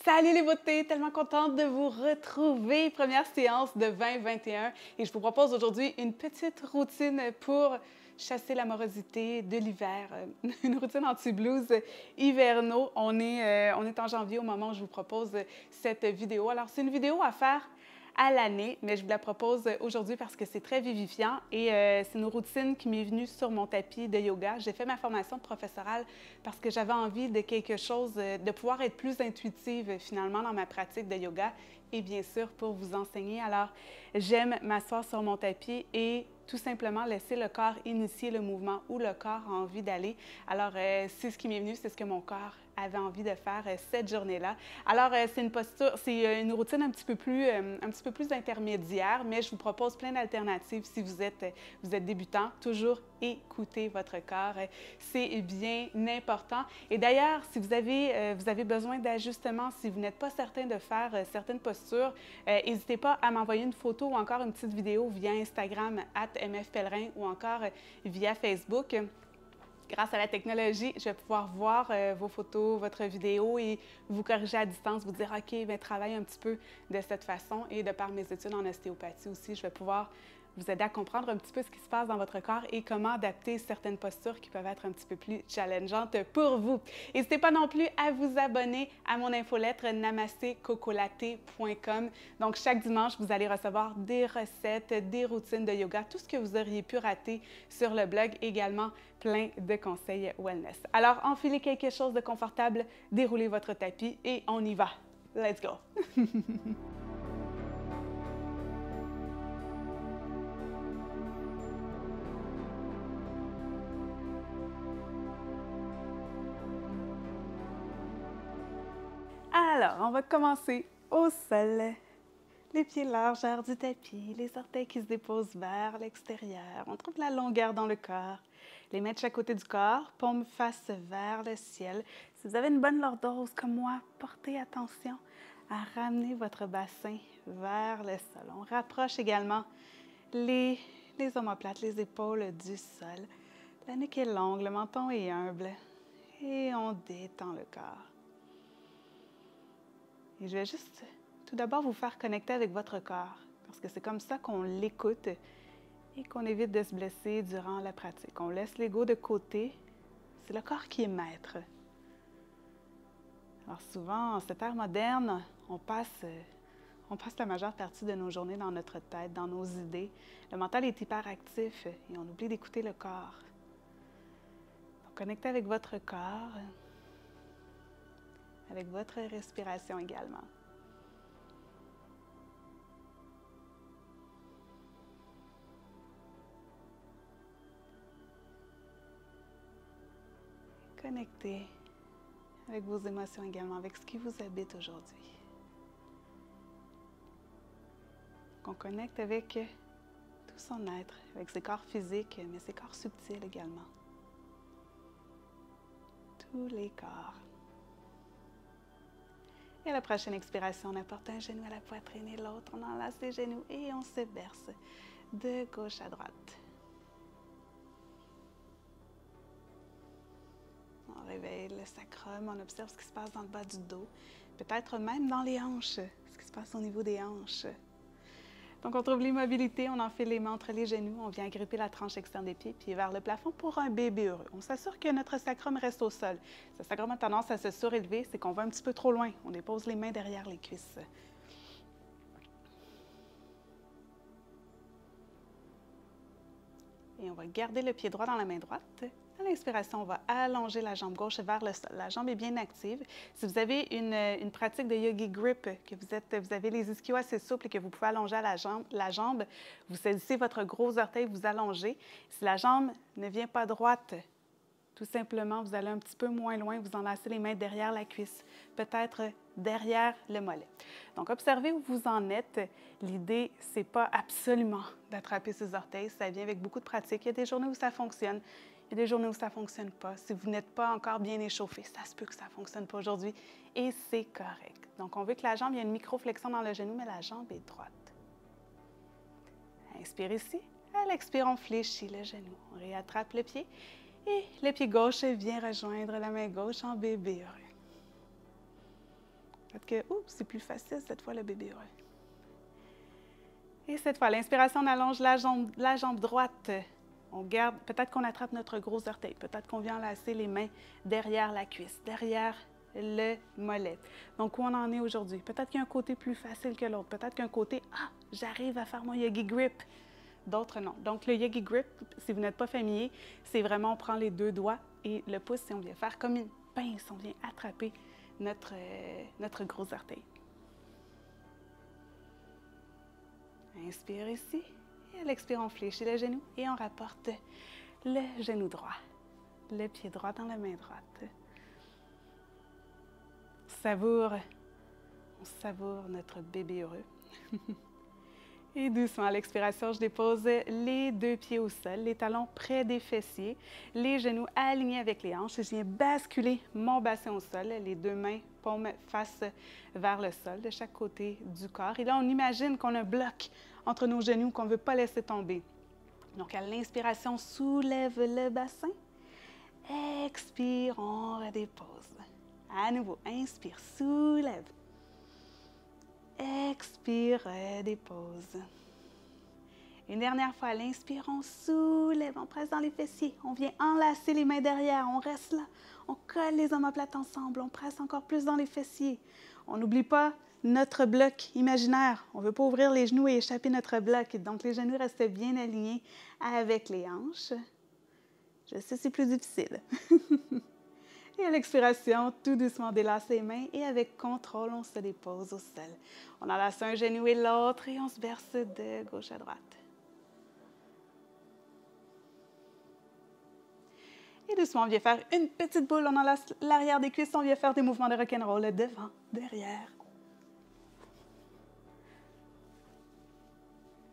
Salut les beautés, tellement contente de vous retrouver. Première séance de 2021 et je vous propose aujourd'hui une petite routine pour chasser la morosité de l'hiver. Une routine anti-blues hivernaux. On est en janvier au moment où je vous propose cette vidéo. Alors, c'est une vidéo à faire à l'année, mais je vous la propose aujourd'hui parce que c'est très vivifiant et c'est une routine qui m'est venue sur mon tapis de yoga. J'ai fait ma formation de professorale parce que j'avais envie de quelque chose, de pouvoir être plus intuitive finalement dans ma pratique de yoga et bien sûr pour vous enseigner. Alors, j'aime m'asseoir sur mon tapis et tout simplement laisser le corps initier le mouvement où le corps a envie d'aller. Alors, c'est ce qui m'est venu, c'est ce que mon corps avait envie de faire cette journée-là. Alors, c'est une posture, c'est une routine un petit peu plus intermédiaire, mais je vous propose plein d'alternatives si vous êtes débutant. Toujours écoutez votre corps, c'est bien important. Et d'ailleurs, si vous avez besoin d'ajustements, si vous n'êtes pas certain de faire certaines postures, n'hésitez pas à m'envoyer une photo ou encore une petite vidéo via Instagram @mfpellerin ou encore via Facebook. Grâce à la technologie, je vais pouvoir voir vos photos, votre vidéo et vous corriger à distance, vous dire « OK, bien, travaille un petit peu de cette façon » et de par mes études en ostéopathie aussi, je vais pouvoir vous aider à comprendre un petit peu ce qui se passe dans votre corps et comment adapter certaines postures qui peuvent être un petit peu plus challengeantes pour vous. N'hésitez pas non plus à vous abonner à mon infolettre namastecocolate.com. Donc, chaque dimanche, vous allez recevoir des recettes, des routines de yoga, tout ce que vous auriez pu rater sur le blog, également plein de conseils wellness. Alors, enfilez quelque chose de confortable, déroulez votre tapis et on y va. Let's go! Alors, on va commencer au sol. Les pieds larges hors du tapis, les orteils qui se déposent vers l'extérieur. On trouve la longueur dans le corps. Les mains de chaque côté du corps, paume face vers le ciel. Si vous avez une bonne lordose comme moi, portez attention à ramener votre bassin vers le sol. On rapproche également les omoplates, les épaules du sol. La nuque est longue, le menton est humble et on détend le corps. Et je vais juste tout d'abord vous faire connecter avec votre corps, parce que c'est comme ça qu'on l'écoute et qu'on évite de se blesser durant la pratique. On laisse l'ego de côté, c'est le corps qui est maître. Alors souvent, en cette ère moderne, on passe la majeure partie de nos journées dans notre tête, dans nos idées. Le mental est hyperactif et on oublie d'écouter le corps. Donc, connectez avec votre corps, avec votre respiration également. Connectez avec vos émotions également, avec ce qui vous habite aujourd'hui. On connecte avec tout son être, avec ses corps physiques, mais ses corps subtils également. Tous les corps. Et à la prochaine expiration, on apporte un genou à la poitrine et l'autre. On enlace les genoux et on se berce de gauche à droite. On réveille le sacrum, on observe ce qui se passe dans le bas du dos, peut-être même dans les hanches, ce qui se passe au niveau des hanches. Donc, on trouve l'immobilité, on enfile les mains entre les genoux, on vient gripper la tranche externe des pieds, puis vers le plafond pour un bébé heureux. On s'assure que notre sacrum reste au sol. Ce sacrum a tendance à se surélever, c'est qu'on va un petit peu trop loin. On dépose les mains derrière les cuisses. Et on va garder le pied droit dans la main droite. À l'inspiration, on va allonger la jambe gauche vers le sol. La jambe est bien active. Si vous avez une pratique de yogi grip, que vous avez les ischios assez souples et que vous pouvez allonger à la jambe, vous saisissez votre gros orteil, vous allongez. Si la jambe ne vient pas droite, tout simplement, vous allez un petit peu moins loin, vous enlacez les mains derrière la cuisse, peut-être derrière le mollet. Donc, observez où vous en êtes. L'idée, ce n'est pas absolument d'attraper ses orteils, ça vient avec beaucoup de pratique. Il y a des journées où ça fonctionne. Il y a des journées où ça ne fonctionne pas. Si vous n'êtes pas encore bien échauffé, ça se peut que ça ne fonctionne pas aujourd'hui et c'est correct. Donc, on veut que la jambe, il y ait une micro-flexion dans le genou, mais la jambe est droite. Inspire ici. À l'expire, on fléchit le genou. On réattrape le pied et le pied gauche vient rejoindre la main gauche en bébé heureux. Peut-être que, oups, c'est plus facile cette fois, le bébé heureux. Et cette fois, l'inspiration, on allonge la jambe droite. On garde, peut-être qu'on attrape notre gros orteil. Peut-être qu'on vient enlacer les mains derrière la cuisse, derrière le mollet. Donc, où on en est aujourd'hui? Peut-être qu'il y a un côté plus facile que l'autre. Peut-être qu'un côté, ah, j'arrive à faire mon yogi grip. D'autres, non. Donc, le yogi grip, si vous n'êtes pas familier, c'est vraiment, on prend les deux doigts et le pouce, et on vient faire comme une pince. On vient attraper notre gros orteil. Inspire ici. Et à l'expire, on fléchit le genou et on rapporte le genou droit. Le pied droit dans la main droite. On savoure notre bébé heureux. Et doucement, à l'expiration, je dépose les deux pieds au sol, les talons près des fessiers, les genoux alignés avec les hanches. Je viens basculer mon bassin au sol, les deux mains paumes face vers le sol de chaque côté du corps. Et là, on imagine qu'on a un bloc entre nos genoux qu'on ne veut pas laisser tomber. Donc, à l'inspiration, soulève le bassin. Expire, on redépose. À nouveau, inspire, soulève. Expire, redépose. Une dernière fois, à l'inspire, on soulève, on presse dans les fessiers. On vient enlacer les mains derrière, on reste là. On colle les omoplates ensemble, on presse encore plus dans les fessiers. On n'oublie pas notre bloc imaginaire. On ne veut pas ouvrir les genoux et échapper notre bloc. Donc, les genoux restent bien alignés avec les hanches. Je sais, c'est plus difficile. Et à l'expiration, tout doucement, on délace les mains et avec contrôle, on se dépose au sol. On enlace un genou et l'autre et on se berce de gauche à droite. Et doucement, on vient faire une petite boule. On enlace l'arrière des cuisses. On vient faire des mouvements de rock'n'roll devant, derrière.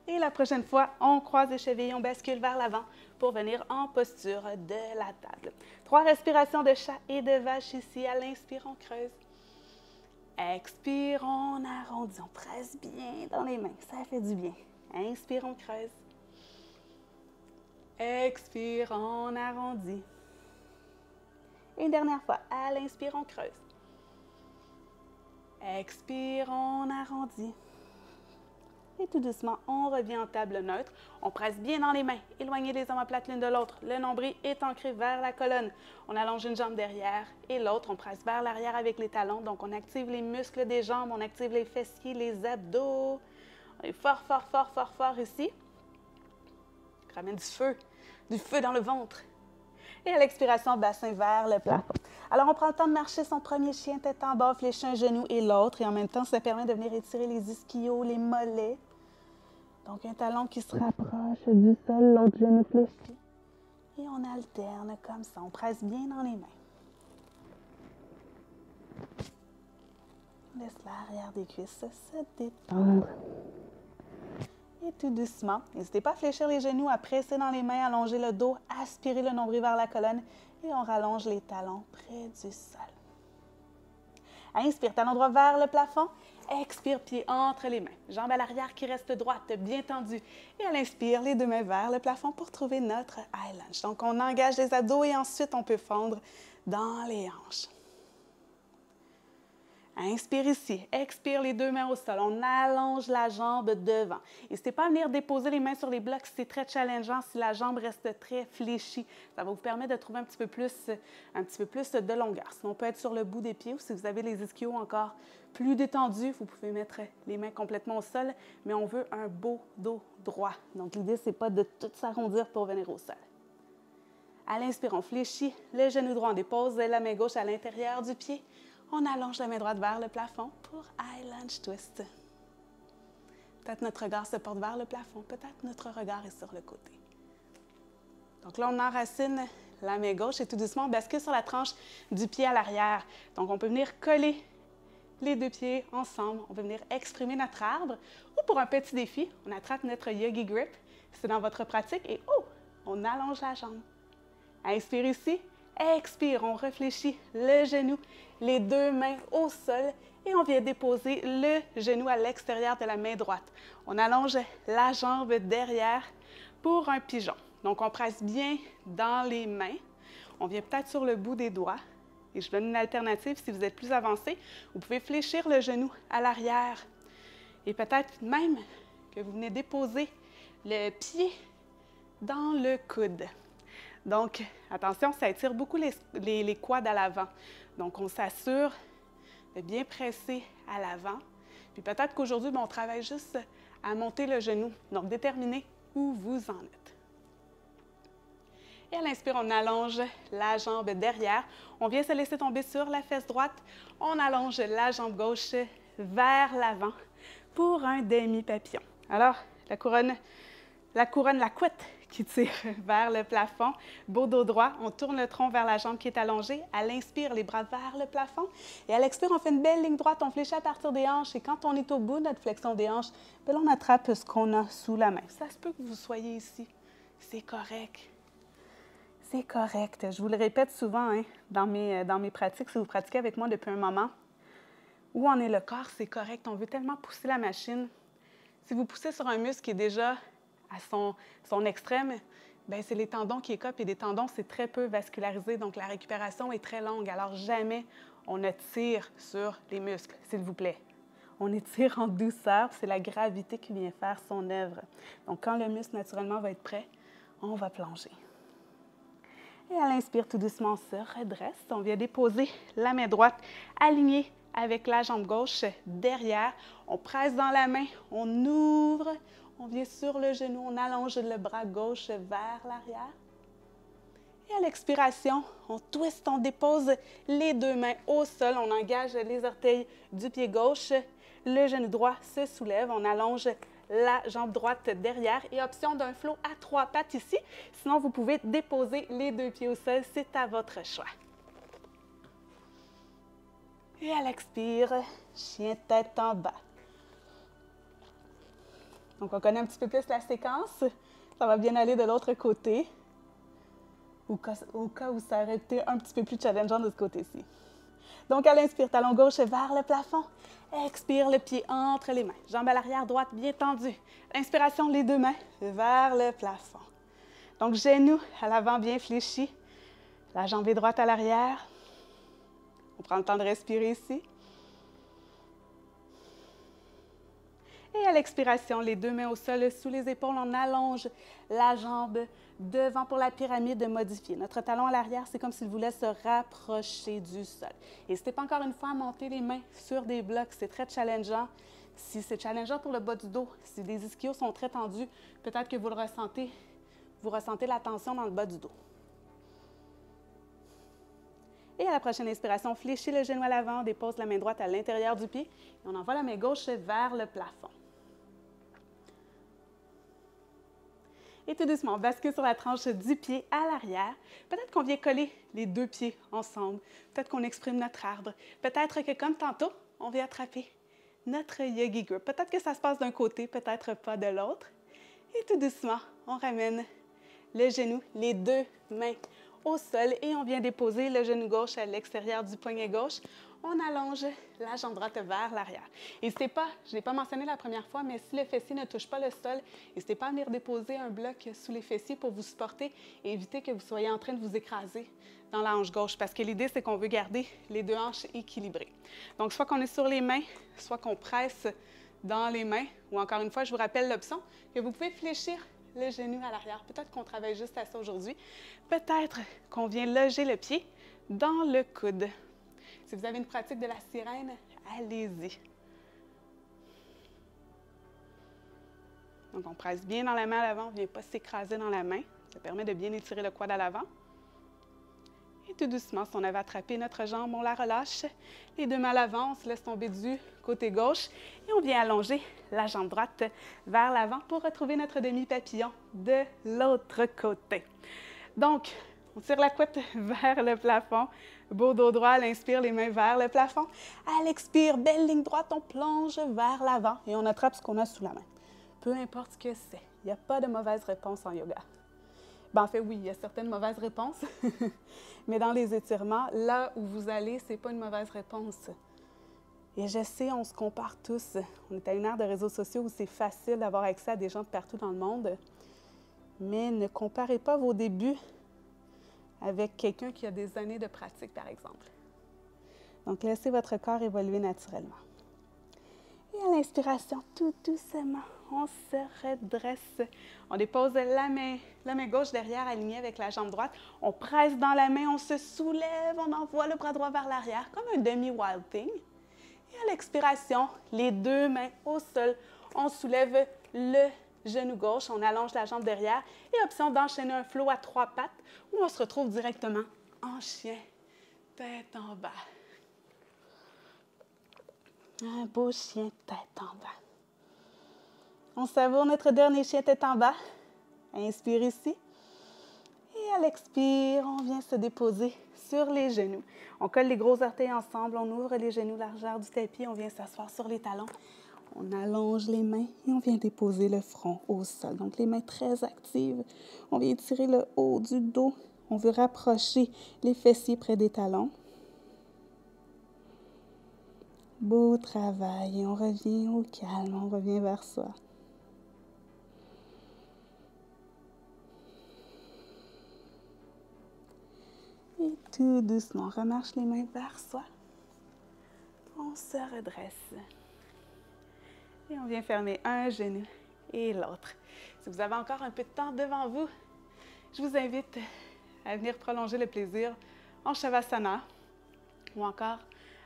Et la prochaine fois, on croise les chevilles, on bascule vers l'avant pour venir en posture de la table. 3 respirations de chat et de vache ici. À l'inspire, on creuse. Expire, on arrondit. On presse bien dans les mains. Ça fait du bien. Inspire, on creuse. Expire, on arrondit. Une dernière fois. À l'inspire, on creuse. Expire, on arrondit. Et tout doucement, on revient en table neutre. On presse bien dans les mains. Éloignez les omoplates l'une de l'autre. Le nombril est ancré vers la colonne. On allonge une jambe derrière et l'autre, on presse vers l'arrière avec les talons. Donc, on active les muscles des jambes, on active les fessiers, les abdos. On est fort, fort, fort, fort, fort ici. On ramène du feu dans le ventre. Et à l'expiration, bassin vers le plafond. Alors, on prend le temps de marcher son premier chien, tête en bas, flécher un genou et l'autre. Et en même temps, ça permet de venir étirer les ischios, les mollets. Donc, un talon qui se rapproche du sol, l'autre genou fléchi. Et on alterne comme ça. On presse bien dans les mains. On laisse l'arrière des cuisses se détendre. Et tout doucement, n'hésitez pas à fléchir les genoux, à presser dans les mains, allonger le dos, aspirer le nombril vers la colonne. Et on rallonge les talons près du sol. Inspire, talon droit vers le plafond. Expire, pied entre les mains. Jambes à l'arrière qui reste droite, bien tendue. Et à l'inspire, les deux mains vers le plafond pour trouver notre high lunge. Donc, on engage les abdos et ensuite, on peut fondre dans les hanches. Inspire ici. Expire, les deux mains au sol. On allonge la jambe devant. N'hésitez pas à venir déposer les mains sur les blocs si c'est très challengeant, si la jambe reste très fléchie. Ça va vous permettre de trouver un petit peu plus de longueur. Sinon, on peut être sur le bout des pieds ou si vous avez les ischios encore plus détendus, vous pouvez mettre les mains complètement au sol, mais on veut un beau dos droit. Donc, l'idée, ce n'est pas de tout s'arrondir pour venir au sol. À l'inspire, on fléchit le genou droit, on dépose la main gauche à l'intérieur du pied. On allonge la main droite vers le plafond pour High Lunge Twist. Peut-être notre regard se porte vers le plafond, peut-être notre regard est sur le côté. Donc là, on enracine la main gauche et tout doucement, on bascule sur la tranche du pied à l'arrière. Donc, on peut venir coller les deux pieds ensemble. On peut venir exprimer notre arbre. Ou pour un petit défi, on attrape notre Yogi Grip. C'est dans votre pratique et on allonge la jambe. Inspire ici. Expire, on réfléchit le genou, les deux mains au sol et on vient déposer le genou à l'extérieur de la main droite. On allonge la jambe derrière pour un pigeon. Donc, on presse bien dans les mains. On vient peut-être sur le bout des doigts Et je donne une alternative si vous êtes plus avancé. Vous pouvez fléchir le genou à l'arrière. Et peut-être même que vous venez déposer le pied dans le coude. Donc, attention, ça étire beaucoup les quads à l'avant. Donc, on s'assure de bien presser à l'avant. Puis peut-être qu'aujourd'hui, on travaille juste à monter le genou. Donc, déterminez où vous en êtes. Et à l'inspire, on allonge la jambe derrière. On vient se laisser tomber sur la fesse droite. On allonge la jambe gauche vers l'avant pour un demi-papillon. Alors, la couronne, la couette qui tire vers le plafond, beau dos droit. On tourne le tronc vers la jambe qui est allongée. À l'inspire, les bras vers le plafond. Et à l'expire, on fait une belle ligne droite. On fléchit à partir des hanches. Et quand on est au bout de notre flexion des hanches, bien là, on attrape ce qu'on a sous la main. Ça se peut que vous soyez ici. C'est correct. C'est correct. Je vous le répète souvent dans mes pratiques, si vous pratiquez avec moi depuis un moment. Où en est le corps, c'est correct. On veut tellement pousser la machine. Si vous poussez sur un muscle qui est déjà à son extrême, bien, c'est les tendons qui écopent et des tendons, c'est très peu vascularisé. Donc, la récupération est très longue. Alors, jamais on ne tire sur les muscles, s'il vous plaît. On étire en douceur. C'est la gravité qui vient faire son œuvre. Donc, quand le muscle, naturellement, va être prêt, on va plonger. Et à l'inspire, tout doucement, on se redresse. On vient déposer la main droite alignée avec la jambe gauche derrière. On presse dans la main, on ouvre, on vient sur le genou, on allonge le bras gauche vers l'arrière. Et à l'expiration, on twist, on dépose les deux mains au sol. On engage les orteils du pied gauche. Le genou droit se soulève. On allonge la jambe droite derrière et option d'un flot à 3 pattes ici. Sinon, vous pouvez déposer les deux pieds au sol, c'est à votre choix. Et à l'expire, chien tête en bas. Donc, on connaît un petit peu plus la séquence. Ça va bien aller de l'autre côté. Au cas où ça aurait été un petit peu plus challengeant de ce côté-ci. Donc, à l'inspire, talon gauche vers le plafond. Expire, le pied entre les mains. Jambe à l'arrière, droite bien tendue. Inspiration, les deux mains vers le plafond. Donc, genou à l'avant bien fléchi. La jambe est droite à l'arrière. On prend le temps de respirer ici. Et à l'expiration, les deux mains au sol, sous les épaules, on allonge la jambe devant pour la pyramide modifiée. Notre talon à l'arrière, c'est comme s'il voulait se rapprocher du sol. N'hésitez pas encore une fois à monter les mains sur des blocs, c'est très challengeant. Si c'est challengeant pour le bas du dos, si les ischios sont très tendus, peut-être que vous le ressentez, vous ressentez la tension dans le bas du dos. Et à la prochaine inspiration, fléchis le genou à l'avant, dépose la main droite à l'intérieur du pied et on envoie la main gauche vers le plafond. Et tout doucement, on bascule sur la tranche du pied à l'arrière. Peut-être qu'on vient coller les deux pieds ensemble. Peut-être qu'on exprime notre arbre. Peut-être que, comme tantôt, on vient attraper notre Yogi Grip. Peut-être que ça se passe d'un côté, peut-être pas de l'autre. Et tout doucement, on ramène le genou, les deux mains au sol et on vient déposer le genou gauche à l'extérieur du poignet gauche. On allonge la jambe droite vers l'arrière. N'hésitez pas, je ne l'ai pas mentionné la première fois, mais si le fessier ne touche pas le sol, n'hésitez pas à venir déposer un bloc sous les fessiers pour vous supporter et éviter que vous soyez en train de vous écraser dans la hanche gauche parce que l'idée, c'est qu'on veut garder les deux hanches équilibrées. Donc, soit qu'on est sur les mains, soit qu'on presse dans les mains ou encore une fois, je vous rappelle l'option que vous pouvez fléchir le genou à l'arrière. Peut-être qu'on travaille juste à ça aujourd'hui. Peut-être qu'on vient loger le pied dans le coude. Si vous avez une pratique de la sirène, allez-y. Donc, on presse bien dans la main à l'avant, on ne vient pas s'écraser dans la main. Ça permet de bien étirer le quad à l'avant. Et tout doucement, si on avait attrapé notre jambe, on la relâche. Les deux mains à l'avant, on se laisse tomber du côté gauche et on vient allonger la jambe droite vers l'avant pour retrouver notre demi-papillon de l'autre côté. Donc, on tire la couette vers le plafond. Beau dos droit, à l'inspire, les mains vers le plafond. À l'expire, belle ligne droite, on plonge vers l'avant et on attrape ce qu'on a sous la main. Peu importe ce que c'est, il n'y a pas de mauvaise réponse en yoga. Ben, en fait, oui, il y a certaines mauvaises réponses, mais dans les étirements, là où vous allez, ce n'est pas une mauvaise réponse. Et je sais, on se compare tous. On est à une ère de réseaux sociaux où c'est facile d'avoir accès à des gens de partout dans le monde, mais ne comparez pas vos débuts avec quelqu'un qui a des années de pratique, par exemple. Donc, laissez votre corps évoluer naturellement. Et à l'inspiration, tout doucement, on se redresse. On dépose la main gauche derrière, alignée avec la jambe droite. On presse dans la main, on se soulève, on envoie le bras droit vers l'arrière, comme un demi-wild thing. Et à l'expiration, les deux mains au sol, on soulève le genou gauche, on allonge la jambe derrière. Et option d'enchaîner un flow à 3 pattes, où on se retrouve directement en chien, tête en bas. Un beau chien tête en bas. On savoure notre dernier chien tête en bas. Inspire ici. Et à l'expire, on vient se déposer sur les genoux. On colle les gros orteils ensemble, on ouvre les genoux largeur du tapis, on vient s'asseoir sur les talons. On allonge les mains et on vient déposer le front au sol. Donc les mains très actives. On vient tirer le haut du dos. On veut rapprocher les fessiers près des talons. Beau travail. Et on revient au calme, on revient vers soi. Et tout doucement, on remarche les mains vers soi. On se redresse. Et on vient fermer un genou et l'autre. Si vous avez encore un peu de temps devant vous, je vous invite à venir prolonger le plaisir en Shavasana ou encore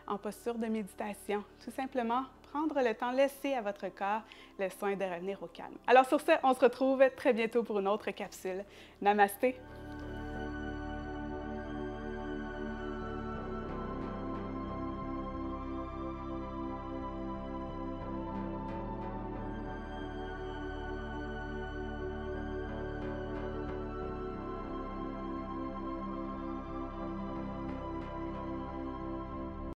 en posture de méditation. Tout simplement, prendre le temps, laisser à votre corps le soin de revenir au calme. Alors sur ce, on se retrouve très bientôt pour une autre capsule. Namasté!